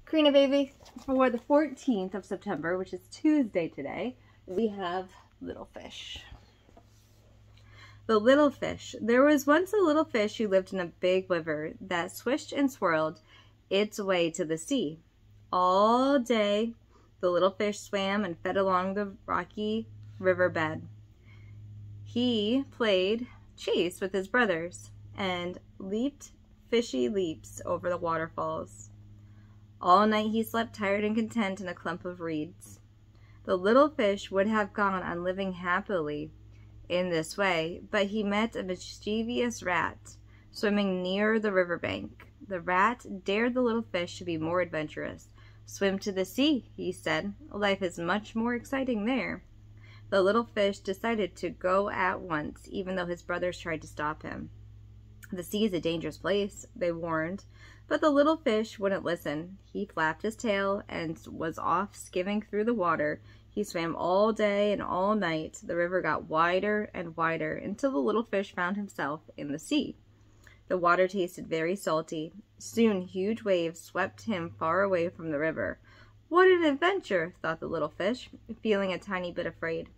Karina baby, for the 14th of September, which is Tuesday today, we have little fish. The little fish. There was once a little fish who lived in a big river that swished and swirled its way to the sea. All day, the little fish swam and fed along the rocky riverbed. He played chase with his brothers and leaped fishy leaps over the waterfalls. All night he slept tired and content in a clump of reeds. The little fish would have gone on living happily in this way, but he met a mischievous rat swimming near the riverbank. The rat dared the little fish to be more adventurous. "Swim to the sea," he said. "Life is much more exciting there." The little fish decided to go at once, even though his brothers tried to stop him. "The sea is a dangerous place," they warned, but the little fish wouldn't listen. He flapped his tail and was off skimming through the water. He swam all day and all night. The river got wider and wider until the little fish found himself in the sea. The water tasted very salty. Soon huge waves swept him far away from the river. "What an adventure," thought the little fish, feeling a tiny bit afraid.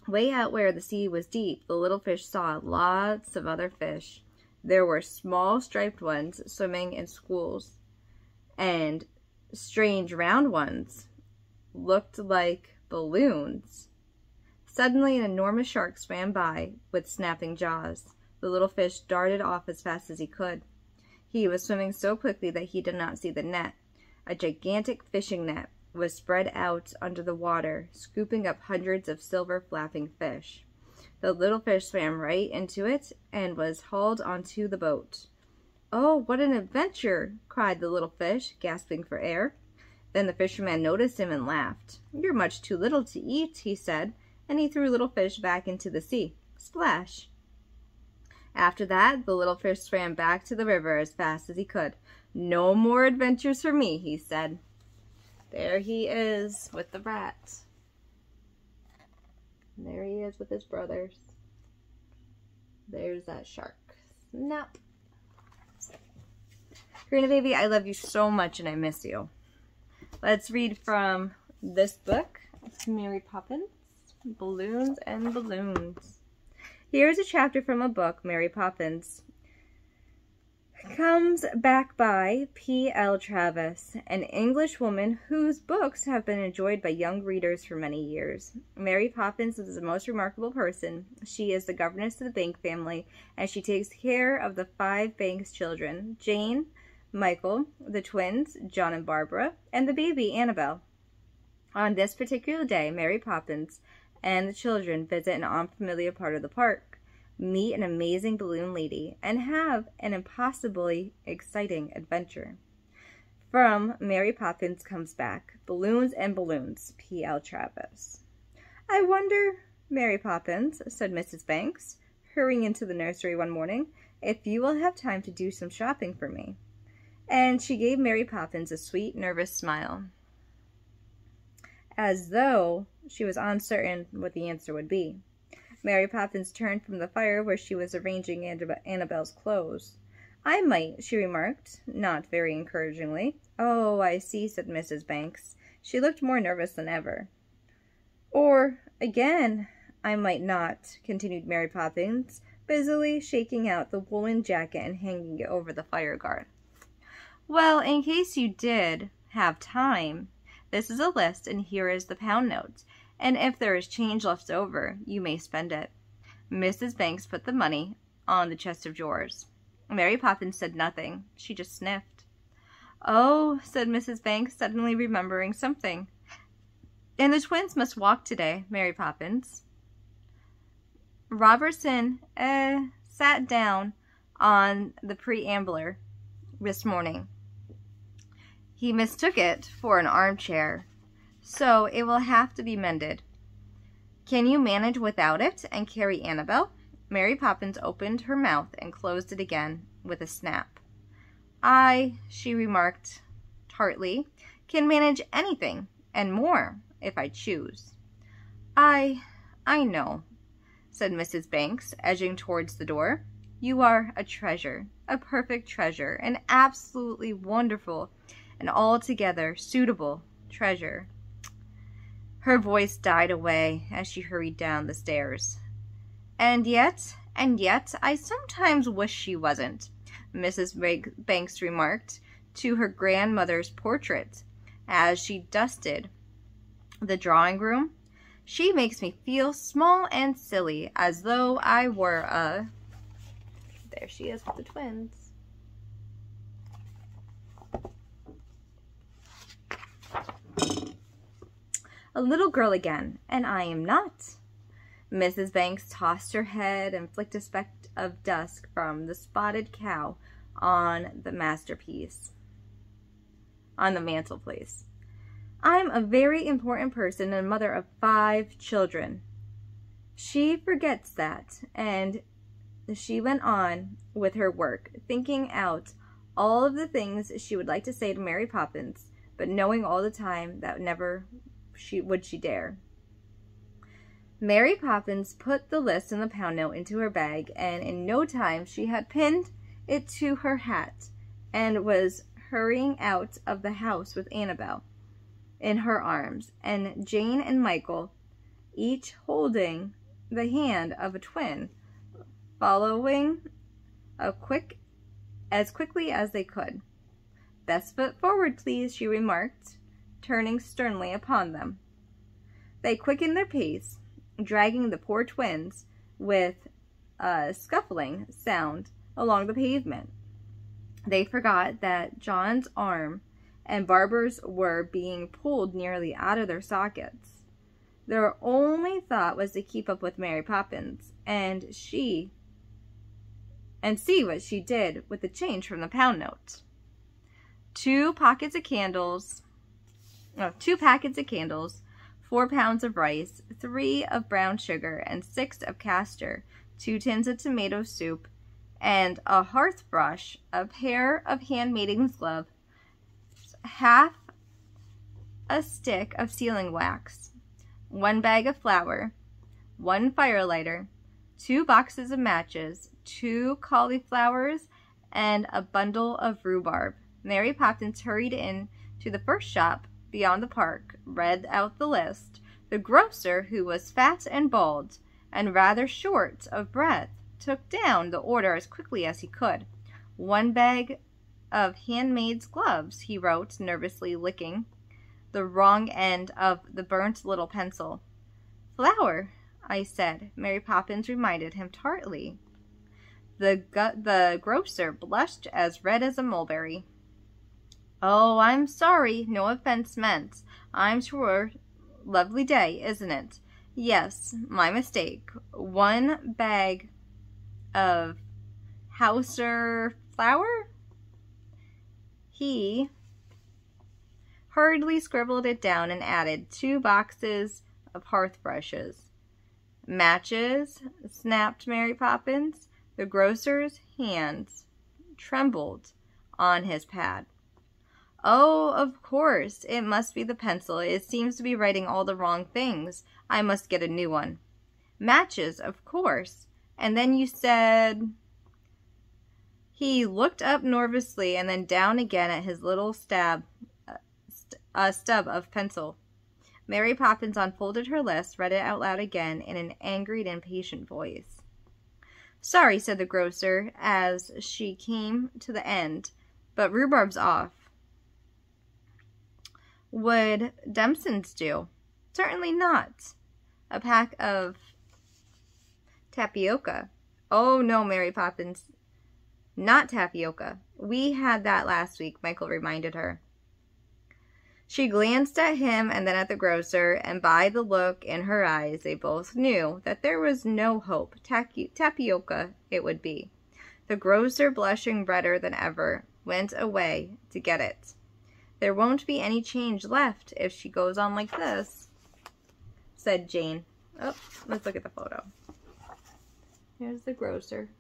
Way out where the sea was deep, the little fish saw lots of other fish. There were small striped ones swimming in schools, and strange round ones looked like balloons. Suddenly an enormous shark swam by with snapping jaws. The little fish darted off as fast as he could. He was swimming so quickly that he did not see the net. A gigantic fishing net was spread out under the water, scooping up hundreds of silver flapping fish. The little fish swam right into it and was hauled onto the boat. "Oh, what an adventure!" cried the little fish, gasping for air. Then the fisherman noticed him and laughed. "You're much too little to eat," he said, and he threw little fish back into the sea. Splash! After that, the little fish swam back to the river as fast as he could. "No more adventures for me," he said. There he is with the rat. And there he is with his brothers. There's that shark. Snap. Karina baby, I love you so much and I miss you. Let's read from this book, Mary Poppins, Balloons and Balloons. Here's a chapter from a book, Mary Poppins. Comes back by P.L. Travis, an English woman whose books have been enjoyed by young readers for many years. Mary Poppins is the most remarkable person. She is the governess of the Bank family, and she takes care of the 5 Banks children, Jane, Michael, the twins, John and Barbara, and the baby, Annabelle. On this particular day, Mary Poppins and the children visit an unfamiliar part of the park, meet an amazing balloon lady, and have an impossibly exciting adventure. From Mary Poppins Comes Back, Balloons and Balloons, P.L. Travis. "I wonder, Mary Poppins," said Mrs. Banks, hurrying into the nursery one morning, "if you will have time to do some shopping for me." And she gave Mary Poppins a sweet, nervous smile, as though she was uncertain what the answer would be. Mary Poppins turned from the fire where she was arranging Annabelle's clothes. "I might," she remarked, not very encouragingly. "Oh, I see," said Mrs. Banks. She looked more nervous than ever. "Or, again, I might not," continued Mary Poppins, busily shaking out the woolen jacket and hanging it over the fire guard. "Well, in case you did have time, this is a list and here is the pound note. And if there is change left over, you may spend it." Mrs. Banks put the money on the chest of drawers. Mary Poppins said nothing. She just sniffed. "Oh," said Mrs. Banks, suddenly remembering something. "And the twins must walk today, Mary Poppins." Robertson sat down on the preambler this morning. He mistook it for an armchair, so it will have to be mended. Can you manage without it and carry Annabelle? Mary Poppins opened her mouth and closed it again with a snap. "I," she remarked tartly, "can manage anything and more if I choose." I know," said Mrs. Banks, edging towards the door. "You are a treasure. a perfect treasure, an absolutely wonderful and altogether suitable treasure. Her voice died away as she hurried down the stairs. And yet, I sometimes wish she wasn't, Mrs. Banks remarked to her grandmother's portrait as she dusted the drawing room. She makes me feel small and silly, as though I were a... There she is with the twins. A little girl again, and I am not. Mrs. Banks tossed her head and flicked a speck of dust from the spotted cow on the mantelpiece. I'm a very important person and mother of 5 children. She forgets that, and she went on with her work, thinking out all of the things she would like to say to Mary Poppins, but knowing all the time that never would she dare. Mary Poppins put the list and the pound note into her bag, and in no time she had pinned it to her hat and was hurrying out of the house with Annabel in her arms, and Jane and Michael, each holding the hand of a twin, following as quickly as they could. "Best foot forward, please," she remarked, turning sternly upon them. They quickened their pace, dragging the poor twins with a scuffling sound along the pavement. They forgot that John's arm and Barbara's were being pulled nearly out of their sockets. Their only thought was to keep up with Mary Poppins and see what she did with the change from the pound note. 2 packets of candles, 4 pounds of rice, 3 of brown sugar, and 6 of castor, 2 tins of tomato soup, and a hearth brush, a pair of handmaid's gloves, half a stick of sealing wax, 1 bag of flour, 1 firelighter, 2 boxes of matches, 2 cauliflowers, and a bundle of rhubarb. Mary Poppins hurried in to the first shop beyond the park, read out the list. The grocer, who was fat and bald and rather short of breath, took down the order as quickly as he could. 1 bag of handmaid's gloves, he wrote, nervously licking the wrong end of the burnt little pencil. "Flour, I said," Mary Poppins reminded him tartly. The grocer blushed as red as a mulberry. "Oh, I'm sorry. No offense meant. I'm sure. Lovely day, isn't it? Yes, my mistake. 1 bag of Hauser flour?" He hurriedly scribbled it down and added 2 boxes of hearth brushes. "Matches?" snapped Mary Poppins. The grocer's hands trembled on his pad. "Oh, of course, it must be the pencil. It seems to be writing all the wrong things. I must get a new one. Matches, of course. And then you said..." He looked up nervously and then down again at his little stub of pencil. Mary Poppins unfolded her list, read it out loud again in an angry and impatient voice. "Sorry," said the grocer as she came to the end, "but rhubarb's off." "Would Dempson's do?" "Certainly not." "A pack of tapioca?" "Oh, no, Mary Poppins. Not tapioca. We had that last week," Michael reminded her. She glanced at him and then at the grocer, and by the look in her eyes, they both knew that there was no hope. Tapioca it would be. The grocer, blushing redder than ever, went away to get it. "There won't be any change left if she goes on like this," said Jane. Oh, let's look at the photo. Here's the grocer.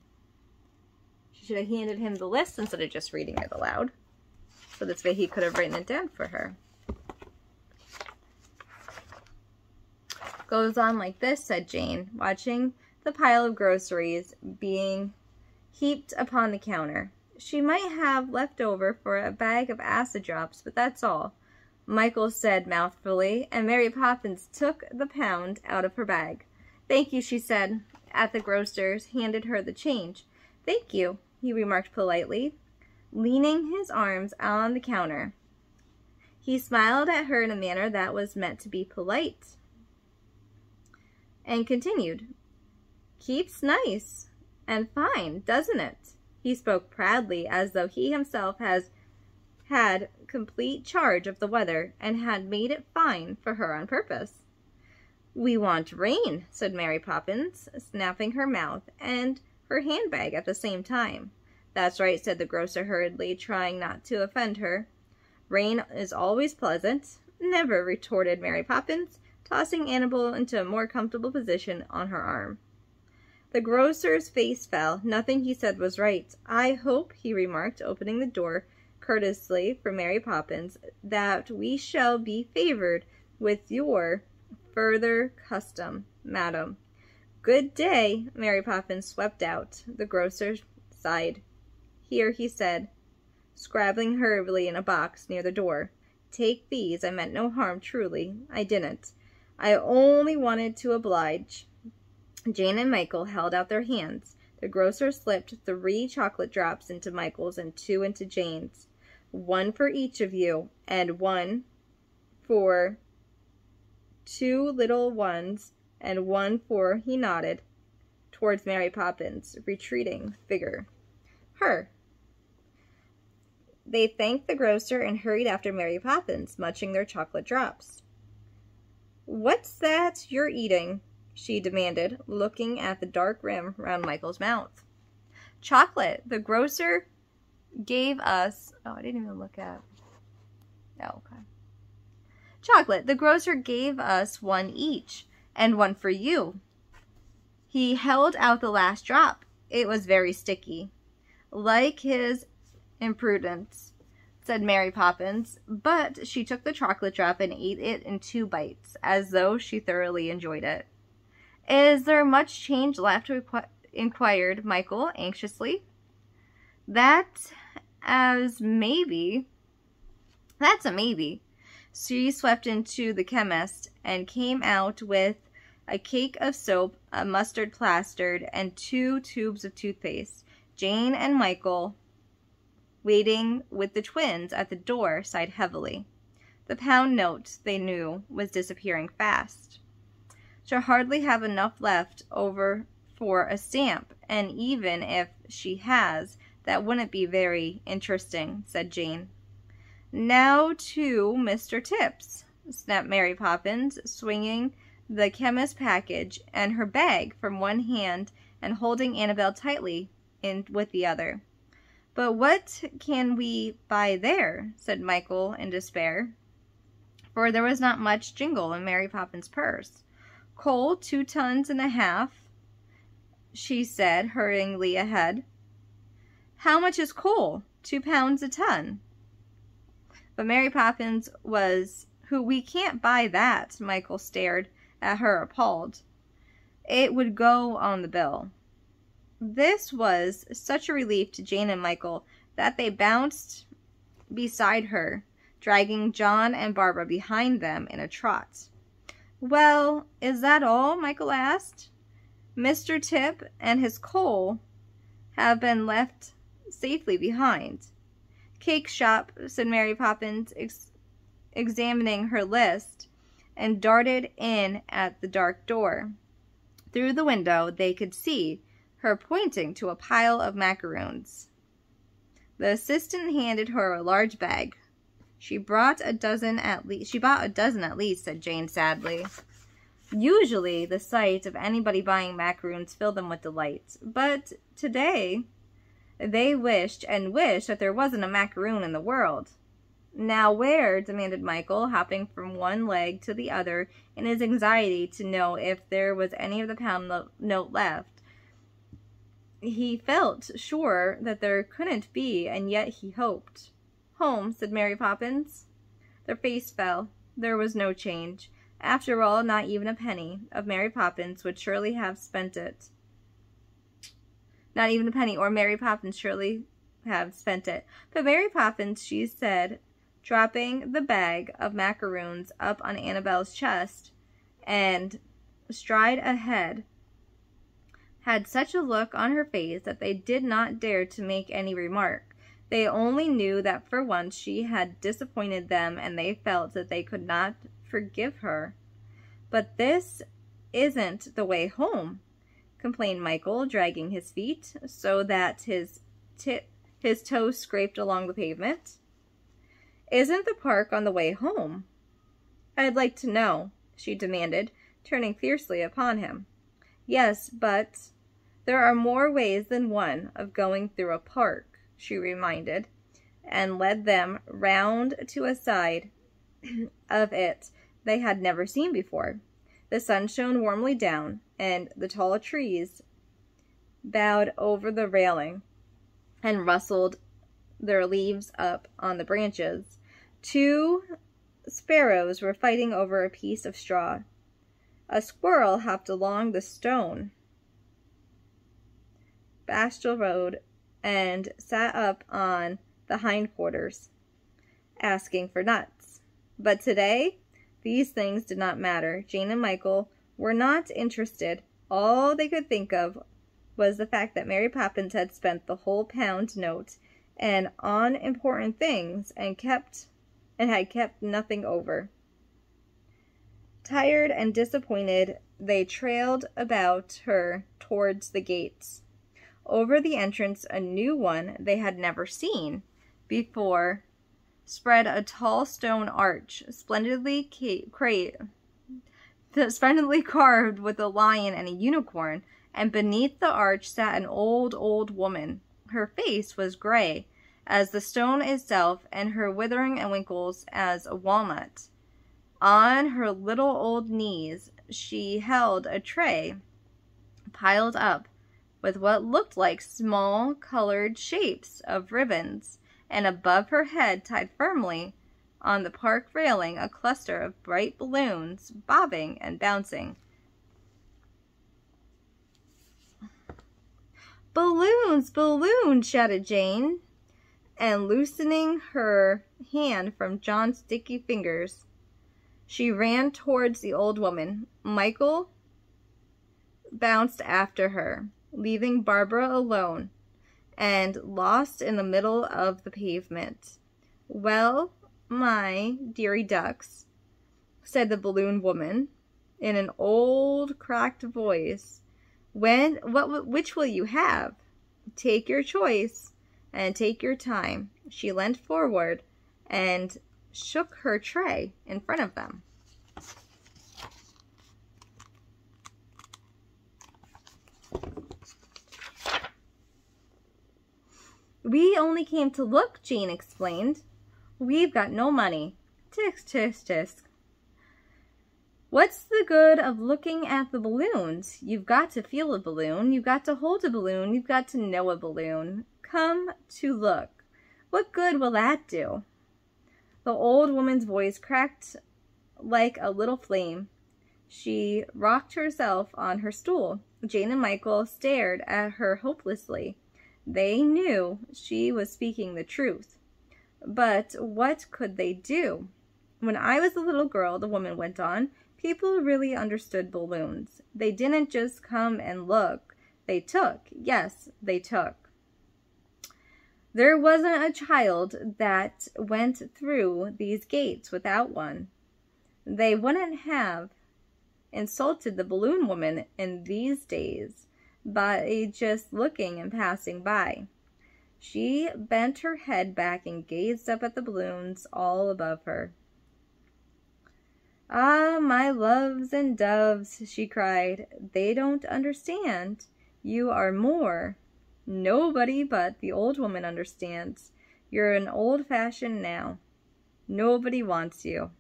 She should have handed him the list instead of just reading it aloud. So this way he could have written it down for her. "Goes on like this," said Jane, watching the pile of groceries being heaped upon the counter. She might have left over for a bag of acid drops, but that's all, Michael said mouthfully, and Mary Poppins took the pound out of her bag. Thank you, she said, as the grocer handed her the change. Thank you, he remarked politely, leaning his arms on the counter. He smiled at her in a manner that was meant to be polite, and continued, Keeps nice and fine, doesn't it? He spoke proudly, as though he himself had complete charge of the weather and had made it fine for her on purpose. We want rain, said Mary Poppins, snapping her mouth and her handbag at the same time. That's right, said the grocer hurriedly, trying not to offend her. Rain is always pleasant. Never, retorted Mary Poppins, tossing Annabel into a more comfortable position on her arm. The grocer's face fell. Nothing he said was right. I hope, he remarked, opening the door courteously for Mary Poppins, that we shall be favored with your further custom, madam. Good day. Mary Poppins swept out. The grocer sighed. Here, he said, scrabbling hurriedly in a box near the door. Take these. I meant no harm, truly. I didn't. I only wanted to oblige. Jane and Michael held out their hands. The grocer slipped 3 chocolate drops into Michael's and 2 into Jane's. 1 for each of you, and 1 for 2 little ones, and 1 for, he nodded, towards Mary Poppins' retreating figure. Her. They thanked the grocer and hurried after Mary Poppins, munching their chocolate drops. What's that you're eating? She demanded, looking at the dark rim round Michael's mouth. Chocolate. The grocer gave us... Oh, I didn't even look at... Oh, okay. Chocolate. The grocer gave us 1 each, and 1 for you. He held out the last drop. It was very sticky. Like his imprudence, said Mary Poppins, but she took the chocolate drop and ate it in 2 bites, as though she thoroughly enjoyed it. Is there much change left? Inquired Michael anxiously. That's a maybe. She swept into the chemist and came out with a cake of soap, a mustard plastered, and 2 tubes of toothpaste. Jane and Michael, waiting with the twins at the door, sighed heavily. The pound note, they knew, was disappearing fast. She'll hardly have enough left over for a stamp, and even if she has, that wouldn't be very interesting, said Jane. Now to Mr. Tips, snapped Mary Poppins, swinging the chemist's package and her bag from one hand and holding Annabel tightly in with the other. But what can we buy there? Said Michael in despair, for there was not much jingle in Mary Poppins' purse. Coal 2.5 tons, she said, hurryingly ahead. How much is coal? 2 pounds a ton. But Mary Poppins was, we can't buy that. Michael stared at her appalled. It would go on the bill. This was such a relief to Jane and Michael that they bounced beside her, dragging John and Barbara behind them in a trot. Well, is that all? Michael asked. Mr. Tip and his coal have been left safely behind. Cake shop, said Mary Poppins, examining her list, and darted in at the dark door. Through the window they could see her pointing to a pile of macaroons. The assistant handed her a large bag. She bought a dozen at least, said Jane sadly. Usually the sight of anybody buying macaroons filled them with delight, but today they wished and wished that there wasn't a macaroon in the world. Now where? Demanded Michael, hopping from one leg to the other in his anxiety to know if there was any of the pound note left. He felt sure that there couldn't be, and yet he hoped. Home, said Mary Poppins. Their face fell. There was no change. After all, not even a penny of Mary Poppins would surely have spent it. Not even a penny, or Mary Poppins surely have spent it. But Mary Poppins, she said, dropping the bag of macaroons up on Annabelle's chest and stride ahead, had such a look on her face that they did not dare to make any remark. They only knew that for once she had disappointed them, and they felt that they could not forgive her. "But this isn't the way home," complained Michael, dragging his feet so that his toes scraped along the pavement. "Isn't the park on the way home?" "I'd like to know," she demanded, turning fiercely upon him. "Yes, but there are more ways than one of going through a park," she reminded, and led them round to a side of it they had never seen before. The sun shone warmly down, and the tall trees bowed over the railing and rustled their leaves up on the branches. 2 sparrows were fighting over a piece of straw. A squirrel hopped along the stone bastel road and sat up on the hindquarters, asking for nuts. But today, these things did not matter. Jane and Michael were not interested. All they could think of was the fact that Mary Poppins had spent the whole pound note and on important things and had kept nothing over. Tired and disappointed, they trailed about her towards the gates. Over the entrance, a new one they had never seen before spread a tall stone arch, splendidly carved with a lion and a unicorn, and beneath the arch sat an old woman. Her face was gray as the stone itself, and her withering and wrinkles as a walnut. On her little old knees she held a tray piled up with what looked like small colored shapes of ribbons, and above her head, tied firmly on the park railing, a cluster of bright balloons bobbing and bouncing. "Balloons! Balloons!" shouted Jane, and loosening her hand from John's sticky fingers, she ran towards the old woman. Michael bounced after her, leaving Barbara alone and lost in the middle of the pavement. "Well, my dearie ducks," said the balloon woman in an old cracked voice, which will you have? Take your choice and take your time." She leant forward and shook her tray in front of them. "We only came to look," Jane explained. "We've got no money." Tisk, tisk, tisk. "What's the good of looking at the balloons? You've got to feel a balloon. You've got to hold a balloon. You've got to know a balloon. Come to look. What good will that do?" The old woman's voice cracked like a little flame. She rocked herself on her stool. Jane and Michael stared at her hopelessly. They knew she was speaking the truth. But what could they do? "When I was a little girl," the woman went on, "people really understood balloons. They didn't just come and look. They took. Yes, they took. There wasn't a child that went through these gates without one. They wouldn't have insulted the balloon woman in these days by just looking and passing by." She bent her head back and gazed up at the balloons all above her. "Ah, my loves and doves," she cried, "they don't understand. You are more. Nobody but the old woman understands. You're an old-fashioned now. Nobody wants you."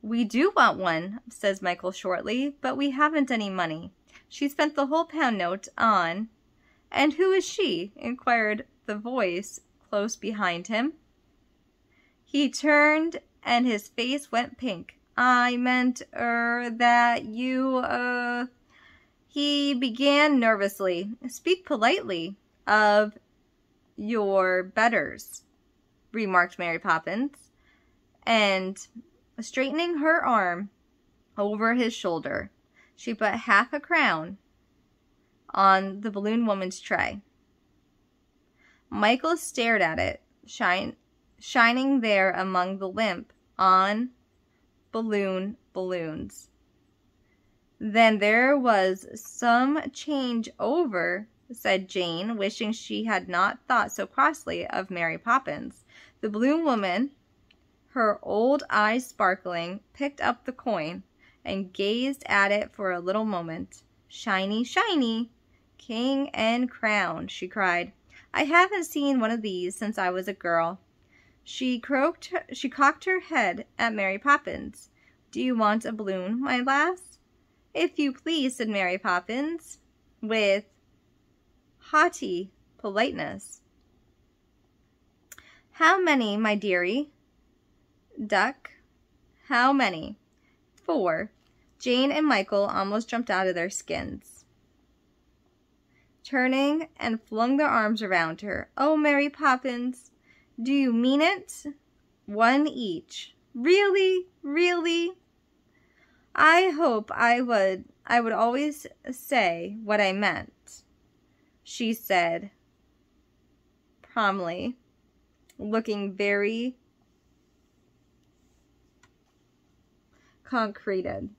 "We do want one," says Michael shortly, "but we haven't any money. She spent the whole pound note on—" "And who is she?" inquired the voice close behind him. He turned and his face went pink. "I meant, that you, He began nervously. "Speak politely. Of your betters," remarked Mary Poppins, and straightening her arm over his shoulder, she put half a crown on the balloon woman's tray. Michael stared at it, shining there among the limp on balloons. "Then there was some change over," said Jane, wishing she had not thought so crossly of Mary Poppins. The balloon woman, her old eyes sparkling, picked up the coin and gazed at it for a little moment. "Shiny, shiny, king and crown," she cried. "I haven't seen one of these since I was a girl." She cocked her head at Mary Poppins. "Do you want a balloon, my lass?" "If you please," said Mary Poppins, with haughty politeness. "How many, my dearie duck? How many?" "4." Jane and Michael almost jumped out of their skins, turning and flung their arms around her. "Oh, Mary Poppins, do you mean it?" "1 each." "Really? Really?" "I hope I would always say what I meant," she said promptly, looking very concreted.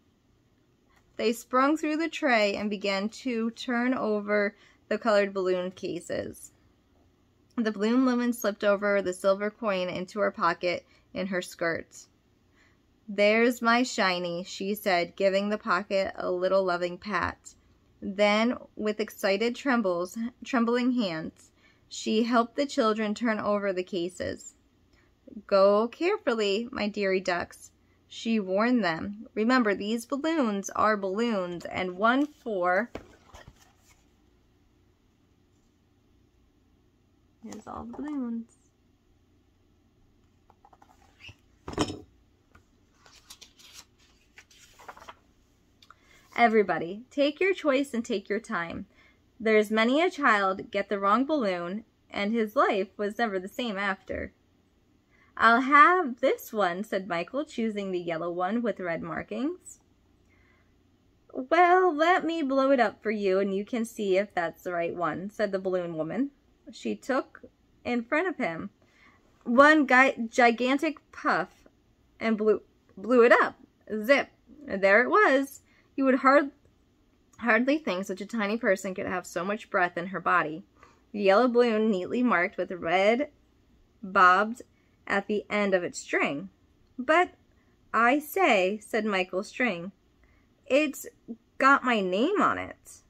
They sprung through the tray and began to turn over the colored balloon cases. The balloon woman slipped over the silver coin into her pocket in her skirt. "There's my shiny," she said, giving the pocket a little loving pat. Then, with excited trembling hands, she helped the children turn over the cases. "Go carefully, my dearie ducks," she warned them. "Remember, these balloons are balloons, and 1 for..." Here's all the balloons. "Everybody, take your choice and take your time. There's many a child get the wrong balloon, and his life was never the same after." "I'll have this one," said Michael, choosing the yellow one with red markings. "Well, let me blow it up for you, and you can see if that's the right one," said the balloon woman. She took in front of him one gigantic puff and blew it up. Zip! There it was. You would hardly think such a tiny person could have so much breath in her body. The yellow balloon, neatly marked with red, bobbed at the end of its string. "But I say," said Michael, "string, it's got my name on it."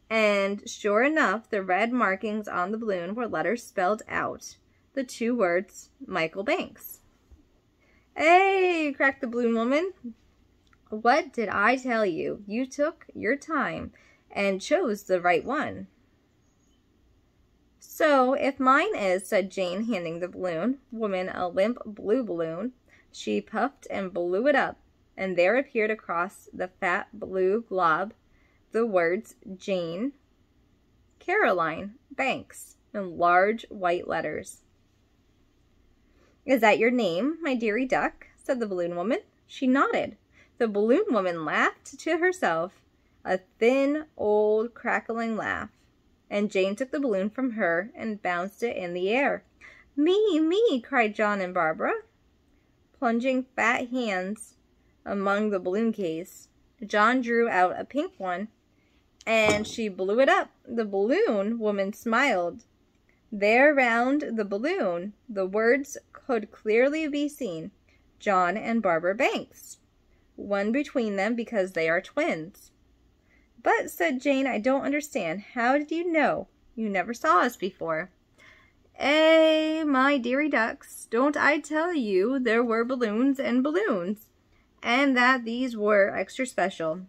And sure enough, the red markings on the balloon were letters spelled out. The 2 words, Michael Banks. "Hey!" cracked the balloon woman. "What did I tell you? You took your time and chose the right one." "So, if mine is," said Jane, handing the balloon woman a limp blue balloon. She puffed and blew it up, and there appeared across the fat blue glob the words Jane Caroline Banks in large white letters. "Is that your name, my dearie duck?" said the balloon woman. She nodded. The balloon woman laughed to herself, a thin, old, crackling laugh, and Jane took the balloon from her and bounced it in the air. "Me, me!" cried John and Barbara, plunging fat hands among the balloon case. John drew out a pink one, and she blew it up. The balloon woman smiled. There round the balloon, the words could clearly be seen, John and Barbara Banks. One between them because they are twins. "But," said Jane, "I don't understand. How did you know? You never saw us before." "Eh, my dearie ducks, don't I tell you there were balloons and balloons, and that these were extra special?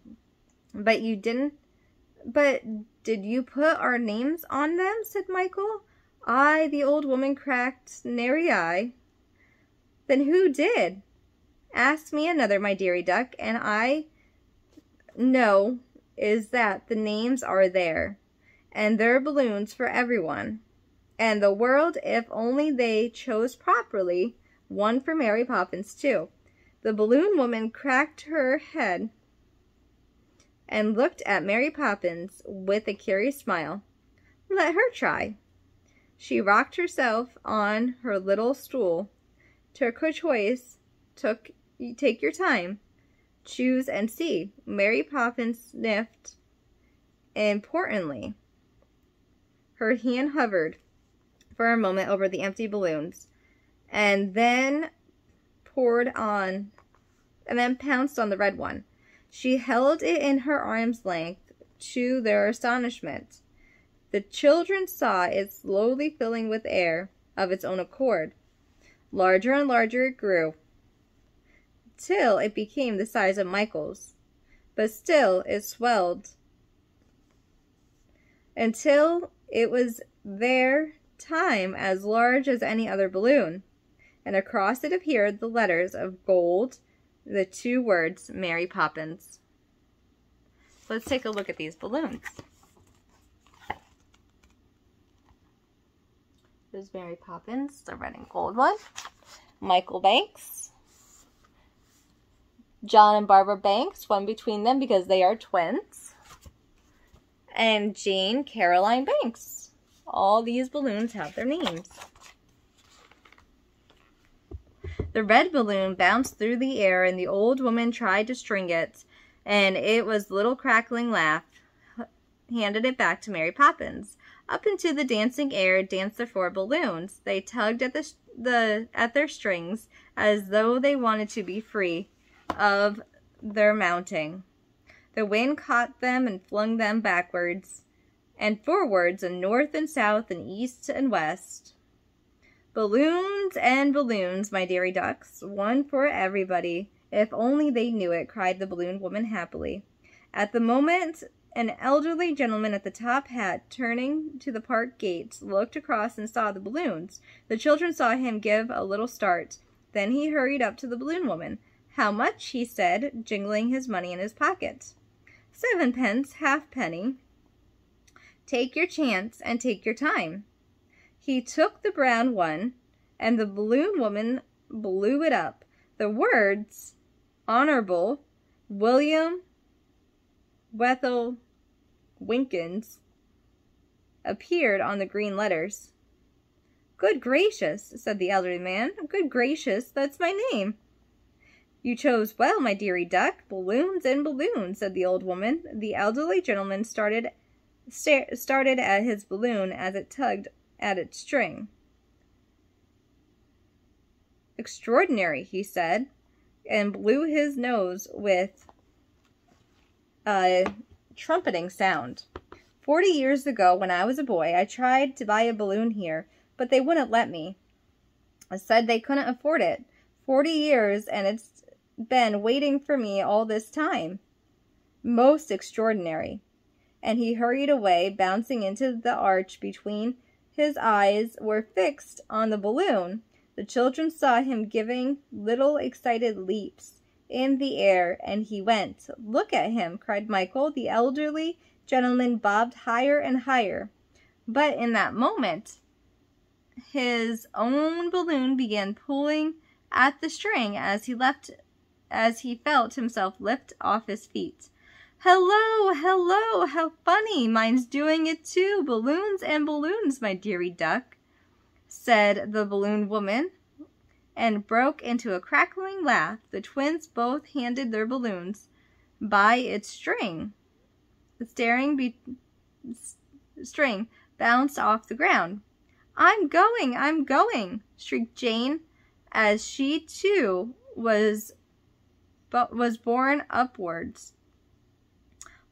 But did you put our names on them?" said Michael. "Aye," the old woman cracked nary eye. "Then who did?" "Ask me another, my dearie duck, and I know is that the names are there, and they're balloons for everyone. and the world, if only they chose properly, one for Mary Poppins too. The balloon woman cracked her head and looked at Mary Poppins with a curious smile. Let her try. She rocked herself on her little stool, took her choice, take your time, choose and see. Mary Poppins sniffed importantly. Her hand hovered for a moment over the empty balloons, and then pounced on the red one. She held it in her arm's length to their astonishment. The children saw it slowly filling with air of its own accord. Larger and larger it grew, till it became the size of Michael's. But still it swelled until it was their time as large as any other balloon, and across it appeared the letters of gold, the two words, Mary Poppins. Let's take a look at these balloons. There's Mary Poppins, the red and gold one. Michael Banks. John and Barbara Banks, one between them because they are twins. And Jane Caroline Banks. All these balloons have their names. The red balloon bounced through the air, and the old woman tried to string it, and it was little crackling laugh handed it back to Mary Poppins. Up into the dancing air danced the four balloons. They tugged at at their strings as though they wanted to be free of their mounting. The wind caught them and flung them backwards and forwards, and north and south and east and west. Balloons and balloons, my dearie ducks, one for everybody, if only they knew it, cried the balloon woman happily. At the moment, an elderly gentleman at the top hat, turning to the park gates, looked across and saw the balloons. The children saw him give a little start. Then he hurried up to the balloon woman. How much? He said, jingling his money in his pocket. 7 pence, halfpenny. Take your chance and take your time. He took the brown one, and the balloon woman blew it up. The words, Honorable William Wethel Winkins, appeared on the green letters. Good gracious, said the elderly man. Good gracious, that's my name. You chose well, my dearie duck. Balloons and balloons, said the old woman. The elderly gentleman started at his balloon as it tugged at its string. Extraordinary, he said, and blew his nose with a trumpeting sound. 40 years ago, when I was a boy, I tried to buy a balloon here, but they wouldn't let me. I said they couldn't afford it. 40 years, and it's been waiting for me all this time. Most extraordinary. And he hurried away, bouncing into the arch between his eyes were fixed on the balloon. The children saw him giving little excited leaps in the air, and he went. Look at him, cried Michael. The elderly gentleman bobbed higher and higher. But in that moment, his own balloon began pulling at the string as he felt himself lift off his feet. Hello, hello, how funny! Mine's doing it too. Balloons and balloons, my dearie duck, said the balloon woman, and broke into a crackling laugh. The twins both handed their balloons by its string. The string bounced off the ground. I'm going, shrieked Jane, as she too was borne upwards.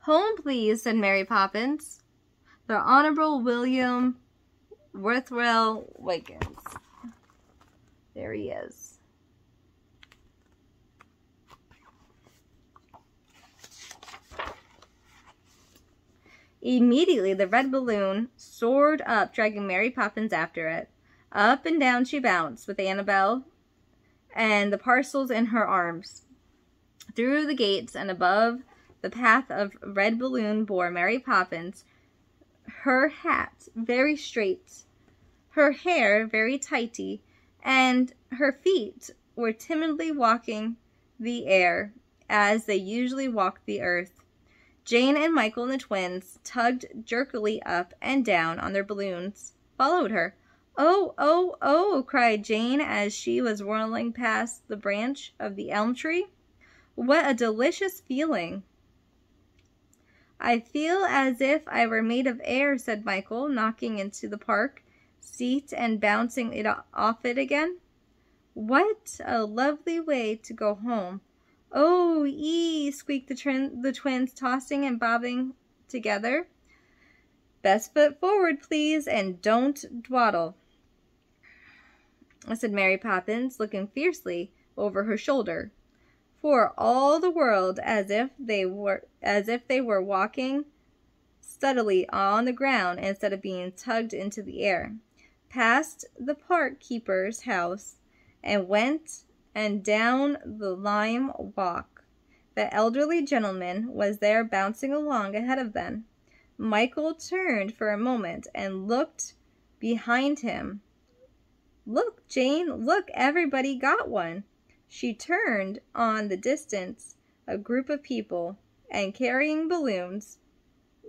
Home, please, said Mary Poppins. The Honorable William Wethel Winkins. There he is. Immediately, the red balloon soared up, dragging Mary Poppins after it. Up and down she bounced, with Annabelle and the parcels in her arms. Through the gates and above the path of red balloon bore Mary Poppins, her hat very straight her hair very tighty, and her feet were timidly walking the air as they usually walked the earth. Jane and Michael and the twins, tugged jerkily up and down on their balloons, followed her. "Oh, oh, oh!" cried Jane as she was whirling past the branch of the elm tree. "What a delicious feeling!" "I feel as if I were made of air," said Michael, knocking into the park seat and bouncing it off it again. "What a lovely way to go home!" "Oh, ee!" squeaked the twins, tossing and bobbing together. "Best foot forward, please, and don't dawdle," said Mary Poppins, looking fiercely over her shoulder, for all the world as if they were walking steadily on the ground instead of being tugged into the air, past the park keeper's house, and went and down the lime walk. The elderly gentleman was there bouncing along ahead of them. Michael turned for a moment and looked behind him. "Look, Jane, look, everybody got one." She turned on the distance. A group of people, and carrying balloons,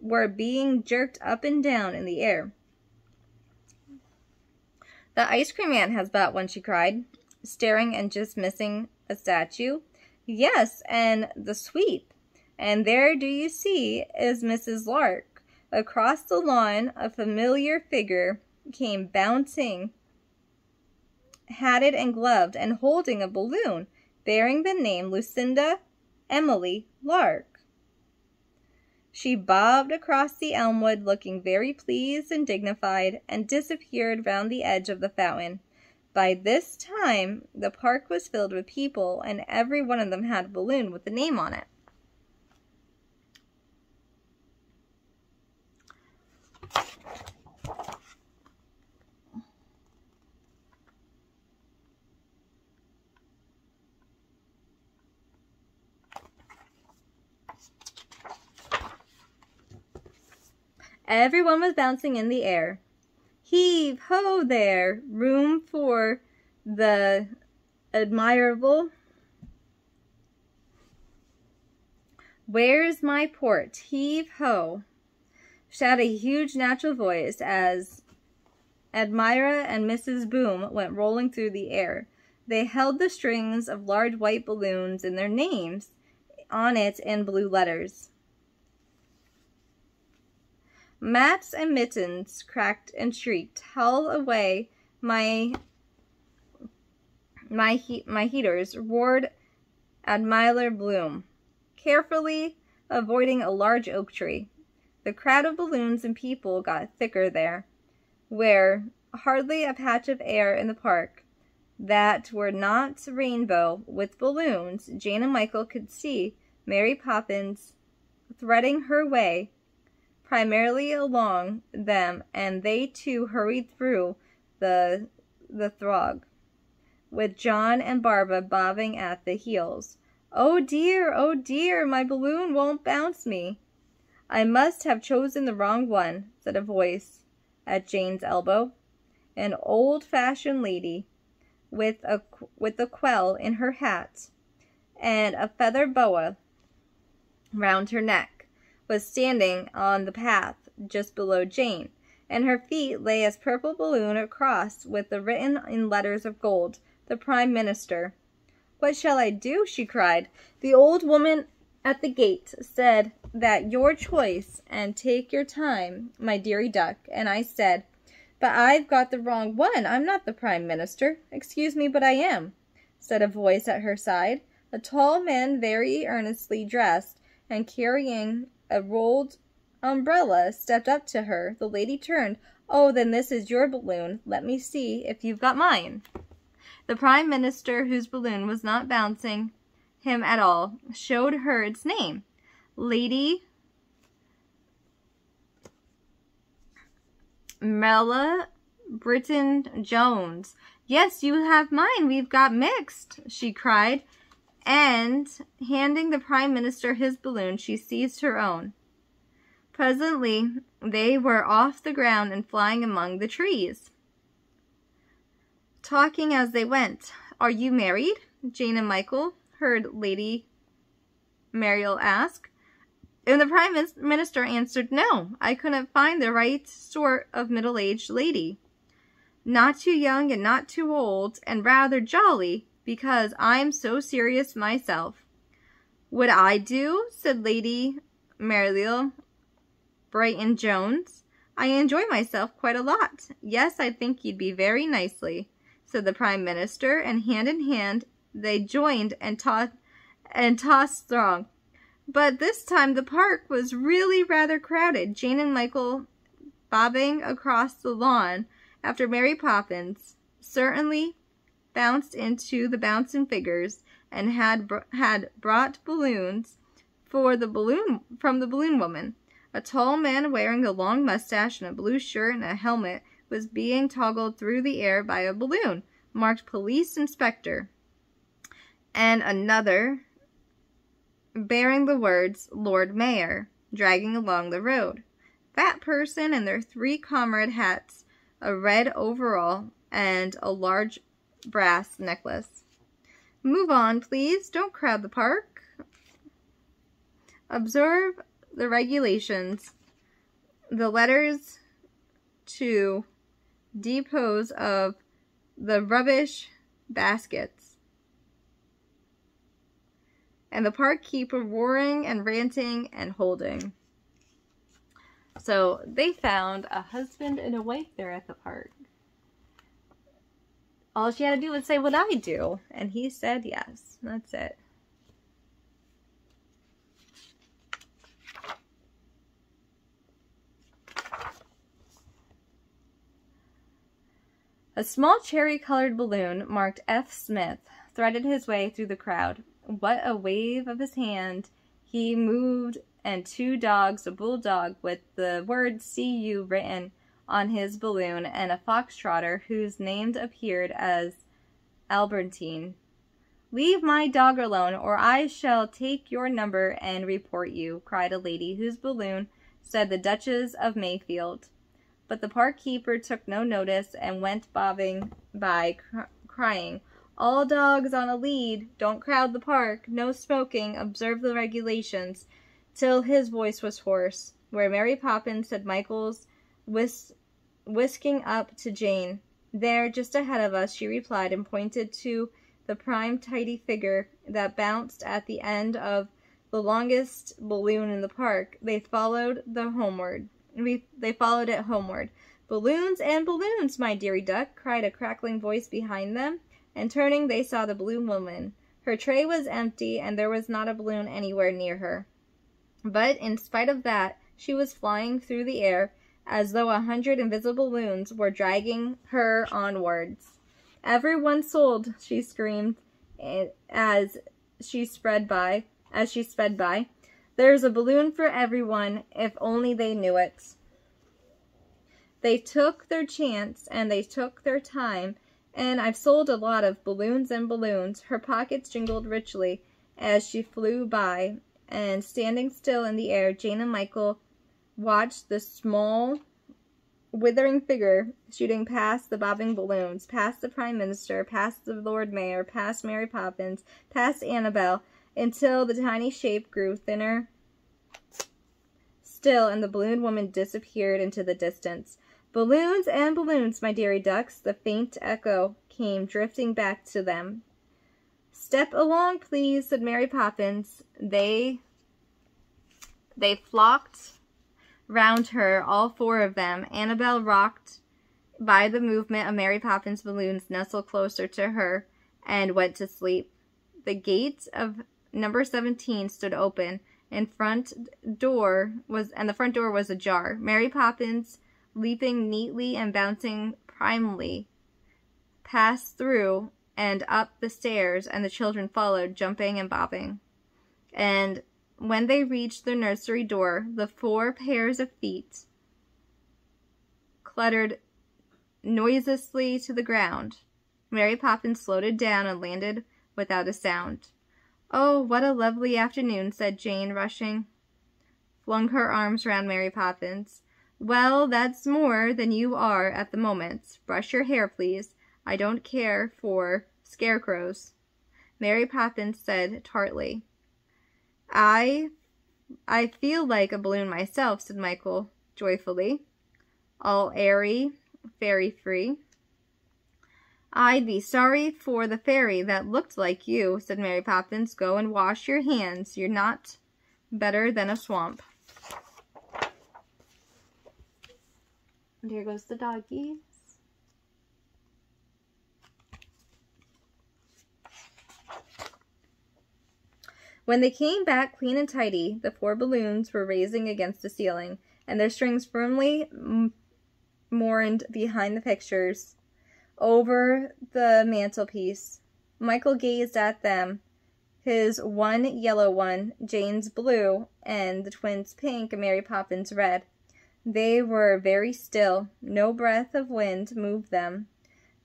were being jerked up and down in the air. "The ice cream man has bought one," she cried, staring and just missing a statue. "Yes, and the sweep. And there, do you see, is Mrs. Lark." Across the lawn, a familiar figure came bouncing, hatted and gloved, and holding a balloon bearing the name Lucinda Emily Lark. She bobbed across the elmwood, looking very pleased and dignified, and disappeared round the edge of the fountain. By this time, the park was filled with people, and every one of them had a balloon with a name on it. Everyone was bouncing in the air. "Heave ho there! Room for the admirable. Where's my port? Heave ho!" shouted a huge natural voice as Admira and Mrs. Boom went rolling through the air. They held the strings of large white balloons and their names on it in blue letters. Mats and mittens cracked and shrieked. "Haul away my heaters," roared Admiral Bloom, carefully avoiding a large oak tree. The crowd of balloons and people got thicker there, where hardly a patch of air in the park that were not rainbow with balloons. Jane and Michael could see Mary Poppins threading her way primarily along them, and they too hurried through the throng, with John and Barbara bobbing at the heels. Oh dear, my balloon won't bounce me." "I must have chosen the wrong one," said a voice at Jane's elbow. An old-fashioned lady with a quail in her hat and a feather boa round her neck was standing on the path just below Jane, and her feet lay a purple balloon across with the written in letters of gold, "The Prime Minister." "What shall I do?" she cried. "The old woman at the gate said that your choice, and take your time, my dearie duck, and I said, but I've got the wrong one. I'm not the Prime Minister." "Excuse me, but I am," said a voice at her side. A tall man, very earnestly dressed and carrying a rolled umbrella, stepped up to her. The lady turned. "Oh, then this is your balloon. Let me see if you've got mine." The Prime Minister, whose balloon was not bouncing him at all, showed her its name. Lady Mella Britton Jones. "Yes, you have mine. We've got mixed," she cried, and handing the Prime Minister his balloon, she seized her own. Presently they were off the ground and flying among the trees. talking as they went. "Are you married?" Jane and Michael heard Lady Mariel ask. And the Prime Minister answered, "No, I couldn't find the right sort of middle-aged lady. Not too young and not too old, and rather jolly, because I'm so serious myself." "Would I do?" said Lady Mariel Brighton-Jones. "I enjoy myself quite a lot. Yes, I think you'd be very nicely," said the Prime Minister, and hand in hand they joined and tossed strong. But this time the park was really rather crowded. Jane and Michael bobbing across the lawn after Mary Poppins certainly bounced into the bouncing figures and had brought balloons from the balloon woman. A tall man wearing a long mustache and a blue shirt and a helmet was being toggled through the air by a balloon marked Police Inspector, and another bearing the words Lord Mayor, dragging along the road. Fat person and their 3 comrade hats, a red overall, and a large brass necklace. "Move on, please. Don't crowd the park. Observe the regulations. The letters to dispose of the rubbish baskets." And the park keeper roaring and ranting and holding. So they found a husband and a wife there at the park. All she had to do was say, "Would I do?" And he said yes. That's it. A small cherry-colored balloon marked F. Smith threaded his way through the crowd. What a wave of his hand he moved, and 2 dogs, a bulldog with the word SOOO written on his balloon, and a foxtrotter whose name appeared as Albertine. "Leave my dog alone, or I shall take your number and report you," cried a lady whose balloon said the Duchess of Mayfield. But the park keeper took no notice and went bobbing by, crying, "All dogs on a lead, don't crowd the park, no smoking, observe the regulations," till his voice was hoarse. "Where Mary Poppins?" said Michael's, whisking up to Jane. "There, just ahead of us," she replied, and pointed to the prime tidy figure that bounced at the end of the longest balloon in the park. They followed it homeward. "Balloons and balloons, my dearie duck," cried a crackling voice behind them, and turning they saw the balloon woman. Her tray was empty, and there was not a balloon anywhere near her. But in spite of that, she was flying through the air as though 100 invisible balloons were dragging her onwards. "Everyone sold," she screamed as she sped by. "There's a balloon for everyone, if only they knew it." They took their chance, and they took their time, and I've sold a lot of balloons and balloons. Her pockets jingled richly as she flew by, and standing still in the air, Jane and Michael watched the small, withering figure shooting past the bobbing balloons, past the Prime Minister, past the Lord Mayor, past Mary Poppins, past Annabelle, until the tiny shape grew thinner still, and the balloon woman disappeared into the distance. "Balloons and balloons, my dearie ducks," the faint echo came drifting back to them. "Step along, please," said Mary Poppins. They flocked round her, all 4 of them. Annabelle, rocked by the movement of Mary Poppins' balloons, nestled closer to her and went to sleep. The gate of number 17 stood open, and the front door was ajar. Mary Poppins, leaping neatly and bouncing primely, passed through and up the stairs, and the children followed, jumping and bobbing. And when they reached the nursery door, the 4 pairs of feet clattered noiselessly to the ground. Mary Poppins floated down and landed without a sound. "Oh, what a lovely afternoon," said Jane, rushing, flung her arms round Mary Poppins. "Well, that's more than you are at the moment. Brush your hair, please. I don't care for scarecrows. Mary Poppins said tartly. I feel like a balloon myself, said Michael joyfully. All airy, fairy-free. I'd be sorry for the fairy that looked like you, said Mary Poppins. Go and wash your hands. You're not better than a swamp. And here goes the doggies. When they came back clean and tidy, the 4 balloons were raising against the ceiling, and their strings firmly moored behind the pictures over the mantelpiece. Michael gazed at them, his one yellow one, Jane's blue, and the twins' pink and Mary Poppins' red. They were very still. No breath of wind moved them.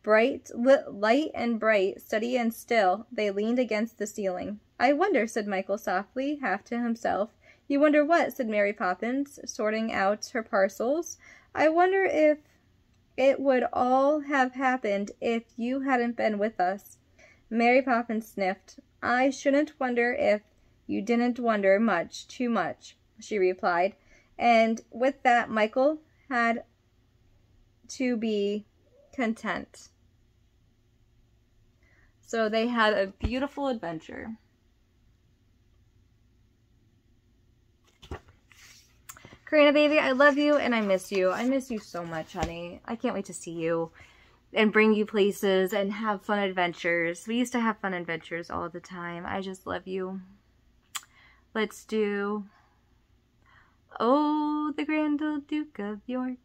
Light and bright, steady and still, they leaned against the ceiling. I wonder, said Michael softly, half to himself. You wonder what? Said Mary Poppins, sorting out her parcels. I wonder if it would all have happened if you hadn't been with us. Mary Poppins sniffed. I shouldn't wonder if you didn't wonder much, too much, she replied. And with that, Michael had to be content. So they had a beautiful adventure. Karina, baby, I love you and I miss you. I miss you so much, honey. I can't wait to see you and bring you places and have fun adventures. We used to have fun adventures all the time. I just love you. Let's do... Oh, the grand old Duke of York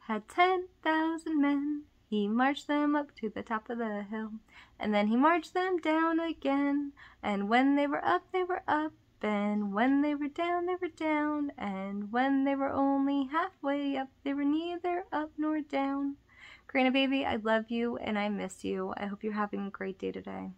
had 10,000 men. He marched them up to the top of the hill, and then he marched them down again. And when they were up, they were up. And when they were down, they were down. And when they were only halfway up, they were neither up nor down. Karina, baby, I love you and I miss you. I hope you're having a great day today.